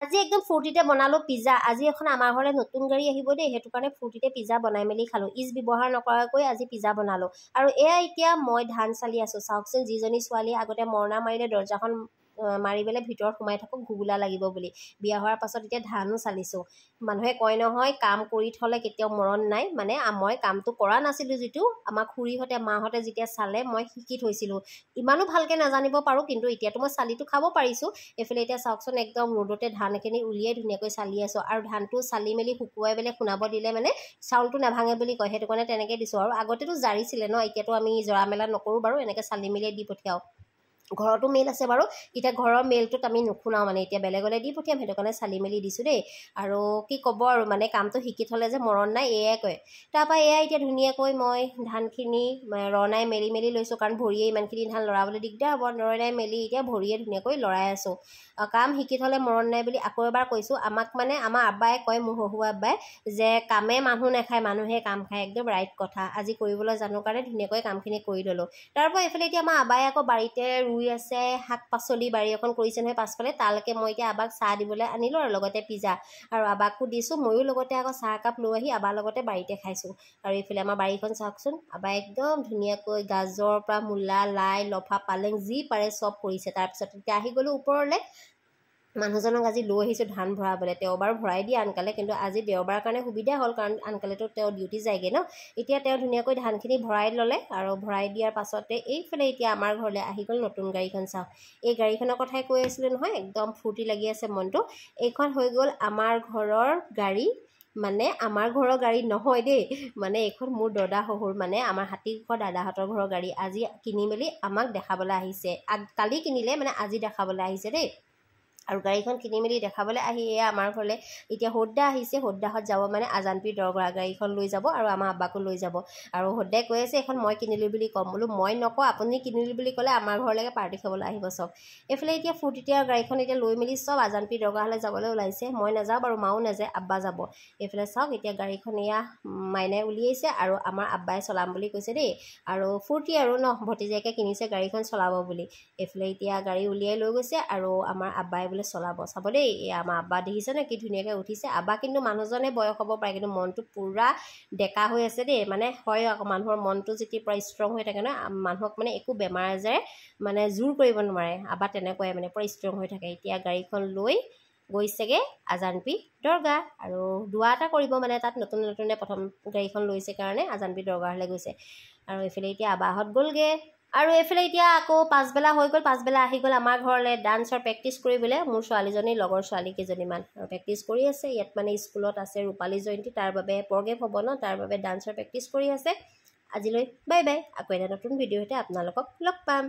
আজি একদম ফূৰ্তিতে বনালো পিজ্জা। আজি এখন আমাৰ ঘৰলৈ নতুন গাড়ী আহিব দেই, সেইটো কাৰণে ফূৰ্তিতে পিজ্জা বনাই মেলি খালো। ইজ ব্যৱহাৰ নকৰাকৈ আজি পিজ্জা বনালো। আৰু এয়া এতিয়া মই ধান চালি আছো। চাওকচোন, যিজনী ছোৱালী আগতে মৰণা মাৰিলে দৰ্জাখন মাৰি পেলাই ভিতৰত সোমাই থাকক ঘুগুলা লাগিব বুলি, বিয়া হোৱাৰ পাছত এতিয়া ধানো চালিছোঁ। মানুহে কয় নহয়, কাম কৰি থ'লে কেতিয়াও মৰণ নাই। মানে মই কামটো কৰা নাছিলোঁ, যিটো আমাৰ খুৰীহঁতে মাহঁতে যেতিয়া চালে মই শিকি থৈছিলোঁ। ইমানো ভালকৈ নাজানিব পাৰোঁ, কিন্তু এতিয়াতো মই চালিটো খাব পাৰিছোঁ। এইফালে এতিয়া চাওকচোন, একদম ৰ'দতে ধানখিনি উলিয়াই ধুনীয়াকৈ চালি আছোঁ। আৰু ধানটো চালি মেলি শুকুৱাই পেলাই খুন্দাব দিলে মানে চাউলটো নাভাঙে বুলি কয়, সেইটো কাৰণে তেনেকৈ দিছোঁ। আৰু আগতেতো জাৰিছিলে ন, এতিয়াতো আমি জৰা মেলা নকৰোঁ বাৰু, এনেকৈ চালি মেলি দি পঠিয়াওঁ। ঘৰতো মেল আছে বাৰু, এতিয়া ঘৰৰ মেলটোত আমি নুশুনাওঁ, মানে এতিয়া বেলেগলৈ দি পঠিয়াম, সেইটো কাৰণে চালি মেলি দিছোঁ দেই। আৰু কি ক'ব আৰু, মানে কামটো শিকি থ'লে যে মৰণ নাই, এয়াই কয়। তাৰপৰা এয়া এতিয়া ধুনীয়াকৈ মই ধানখিনি ৰণাই মেলি লৈছোঁ, কাৰণ ভৰিয়ে ইমানখিনি ধান লৰাবলৈ দিগদাৰ হ'ব। ৰণাই মেলি এতিয়া ভৰিয়ে ধুনীয়াকৈ লৰাই আছোঁ। কাম শিকি থ'লে মৰণ নাই বুলি আকৌ এবাৰ কৈছোঁ। আমাক মানে আমাৰ আব্বাই কয়, মোৰ শহু আব্বাই, যে কামে মানুহ নাখায়, মানুহে কাম খায়। একদম ৰাইট কথা। আজি কৰিবলৈ জানো কাৰণে ধুনীয়াকৈ কামখিনি কৰি ল'লোঁ। তাৰপৰা এইফালে এতিয়া আমাৰ আব্বাই আকৌ বাৰীতে ৰুই আছে শাক পাচলি, বাৰী এখন কৰিছে নহয় পাছফালে, তালৈকে মই এতিয়া আব্বাক চাহ দিবলৈ আনিলোঁ, আৰু লগতে পিজ্জা আৰু আব্বাকো দিছোঁ। ময়ো লগতে আকৌ চাহ একাপ লৈ আহি আব্বাৰ লগতে বাৰীতে খাইছোঁ। আৰু এইফালে আমাৰ বাৰীখন চাওকচোন, আব্বাই একদম ধুনীয়াকৈ গাজৰৰ পৰা মূলা, লাই, লফা, পালেং যি পাৰে চব কৰিছে। তাৰপিছত এতিয়া আহি গ'লোঁ ওপৰলৈ। মানুহজনক আজি লৈ আহিছোঁ ধান ভৰাবলৈ। তেওঁ বাৰু ভৰাই দিয়ে আনকালে, কিন্তু আজি দেওবাৰৰ কাৰণে সুবিধা হ'ল, কাৰণ আনকালেতো তেওঁ ডিউটি যায়গৈ ন। এতিয়া তেওঁ ধুনীয়াকৈ ধানখিনি ভৰাই ল'লে, আৰু ভৰাই দিয়াৰ পাছতে এইফালে এতিয়া আমাৰ ঘৰলৈ আহি গ'ল নতুন গাড়ীখন। চাওক, এই গাড়ীখনৰ কথাই কৈ আছিলোঁ নহয়, একদম ফূৰ্তি লাগি আছে মনটো। এইখন হৈ গ'ল আমাৰ ঘৰৰ গাড়ী। মানে আমাৰ ঘৰৰ গাড়ী নহয় দেই, মানে এইখন মোৰ দদা শহুৰ, মানে আমাৰ হাতীঘৰ দাদাহঁতৰ ঘৰৰ গাড়ী। আজি কিনি মেলি আমাক দেখাবলৈ আহিছে। কালি কিনিলে, মানে আজি দেখাবলৈ আহিছে দেই। আৰু গাড়ীখন কিনি মেলি দেখাবলৈ আহি এয়া আমাৰ ঘৰলৈ এতিয়া হোদ্দা আহিছে। হোদ্দাহঁত যাব মানে আজানপীৰ দৰগাহ, গাড়ীখন লৈ যাব আৰু আমাৰ আব্বাকো লৈ যাব। আৰু হোদ্দাই কৈ আছে এইখন মই কিনিলোঁ বুলি ক'ম। বোলো মই নকওঁ, আপুনি কিনিলোঁ বুলি ক'লে আমাৰ ঘৰলৈকে পাৰ্টি খাবলৈ আহিব চব। এইফালে এতিয়া ফূৰ্তিতে আৰু গাড়ীখন এতিয়া লৈ মেলি চব আজানপীৰ দৰগাহলৈ যাবলৈ ওলাইছে। মই নাযাওঁ বাৰু, মাও নাযায়, আব্বা যাব। এইফালে চাওক, এতিয়া গাড়ীখন এয়া মাইনাই উলিয়াইছে, আৰু আমাৰ আব্বাই চলাম বুলি কৈছে দেই। আৰু ফূৰ্তি আৰু ন, ভতিজাকে কিনিছে গাড়ীখন চলাব বুলি। এইফালে এতিয়া গাড়ী উলিয়াই লৈ গৈছে, আৰু আমাৰ আব্বাই চলাব। চাব দেই, আমাৰ আব্বা দেখিছেনে কি ধুনীয়াকৈ উঠিছে। আব্বা কিন্তু মানুহজনে বয়স হ'ব পাৰে, কিন্তু মনটো পূৰা ডেকা হৈ আছে দেই। মানে হয় আকৌ, মানুহৰ মনটো যেতিয়া পূৰা ষ্ট্ৰং হৈ থাকে ন, মানুহক মানে একো বেমাৰ আজাৰে মানে জোৰ কৰিব নোৱাৰে। আব্বা তেনেকুৱাই মানে পূৰা ষ্ট্ৰং হৈ থাকে। এতিয়া গাড়ীখন লৈ গৈছেগৈ আজানপীৰ দৰগাহ, আৰু দোৱা এটা কৰিব মানে তাত। নতুনে প্ৰথম গাড়ীখন লৈছে কাৰণে আজানপীৰ দৰগাহলৈ গৈছে। আৰু এইফালে এতিয়া আব্বাহঁত গ'লগৈ। আৰু এইফালে এতিয়া আকৌ পাছবেলা হৈ গ'ল। পাছবেলা আহি গ'ল আমাৰ ঘৰলৈ ডান্সৰ প্ৰেক্টিচ কৰিবলৈ মোৰ ছোৱালীজনী, লগৰ ছোৱালী কেইজনীমান। আৰু প্ৰেক্টিচ কৰি আছে ইয়াত, মানে স্কুলত আছে ৰূপালী জয়ন্তী, তাৰ বাবে প্ৰগ্ৰেম হ'ব ন, তাৰ বাবে ডান্সৰ প্ৰেক্টিচ কৰি আছে। আজিলৈ বাই বাই। আকৌ এটা নতুন ভিডিঅ'তে আপোনালোকক লগ পাম।